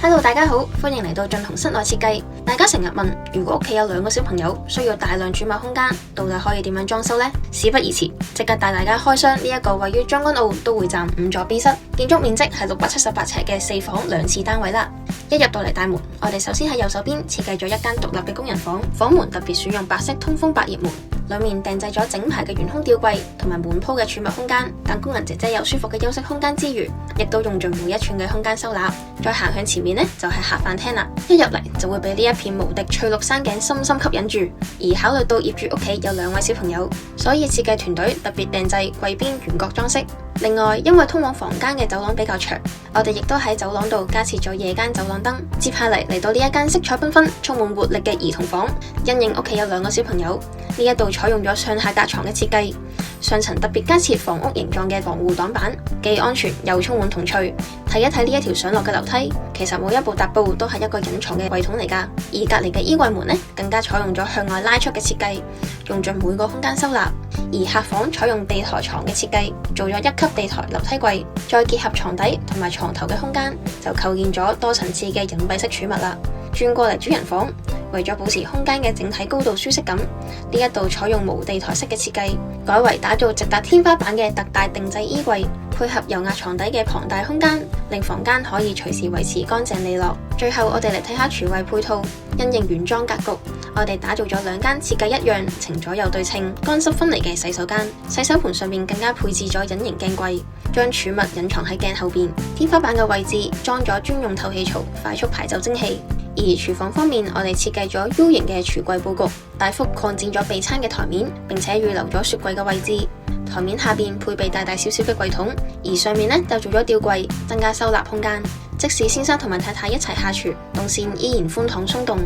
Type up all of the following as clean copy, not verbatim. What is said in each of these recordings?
Hello， 大家好，歡迎嚟到進行室內設計。大家成日問，如果屋企有2個小朋友，需要大量儲物空間，到底可以點樣裝修呢？事不宜遲，即刻帶大家開箱呢一個位於將軍澳都會站5座 B 室，建築面積係678尺嘅4房2廁單位啦。一入到嚟大門，我哋首先喺右手邊設計咗一間獨立嘅工人房，房門特別選用白色通風百葉門，裏面訂製咗整排嘅懸空吊櫃同埋滿鋪嘅儲物空間，等工人姐姐有舒服嘅休息空間之餘，亦都用盡每一寸嘅空間收納。再行向前面呢，就係客飯廳啦。一入嚟就會俾呢一片無敵翠綠山景深深吸引住。而考慮到業主屋企有2位小朋友，所以設計團隊特別訂製櫃邊圓角裝飾。另外，因為通往房間嘅走廊比較長，我哋亦都喺走廊度加設咗夜間走廊燈。接下嚟到呢一間色彩繽紛、充滿活力嘅兒童房，因應屋企有2個小朋友，呢一度採用咗上下隔床嘅設計，上層特別加設房屋形狀嘅防護擋板，既安全又充滿童趣。睇一睇呢一條上落嘅樓梯，其實每一步踏步都係一個隱藏嘅櫃桶嚟㗎。而隔離嘅衣櫃門呢，更加採用咗向外拉出嘅設計，用盡每個空間收納。而客房採用地台床嘅設計，做咗1級地台樓梯櫃，再結合床底同埋床頭嘅空間，就構建咗多層次嘅隱蔽式儲物啦。轉過嚟主人房，為咗保持空間嘅整體高度舒適感，呢一度採用無地台式嘅設計，改為打造直達天花板嘅特大定製衣櫃，配合油壓床底嘅龐大空間，令房間可以隨時維持乾淨利落。最後我哋嚟睇下廚衛配套，因應原裝格局，我哋打造咗2間設計一樣、呈左右對稱、乾濕分離嘅洗手間。洗手盆上面更加配置咗隱形鏡櫃，將儲物隱藏喺鏡後邊。天花板嘅位置裝咗專用透氣槽，快速排走蒸氣。而廚房方面，我哋設計咗 U 型嘅櫥櫃佈局，大幅擴展咗備餐嘅台面，並且預留咗雪櫃嘅位置。台面下邊配備大大小小嘅櫃桶，而上面呢就做咗吊櫃，增加收納空間。即使先生同埋太太一齊下廚，動線依然寬敞鬆動。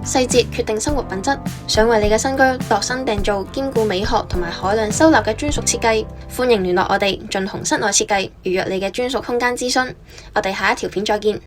細節決定生活品質，想為你嘅新居度身訂造兼顧美學同埋海量收納嘅專屬設計，歡迎聯絡我哋進行室內設計，預約你嘅專屬空間諮詢。我哋下一條片再見。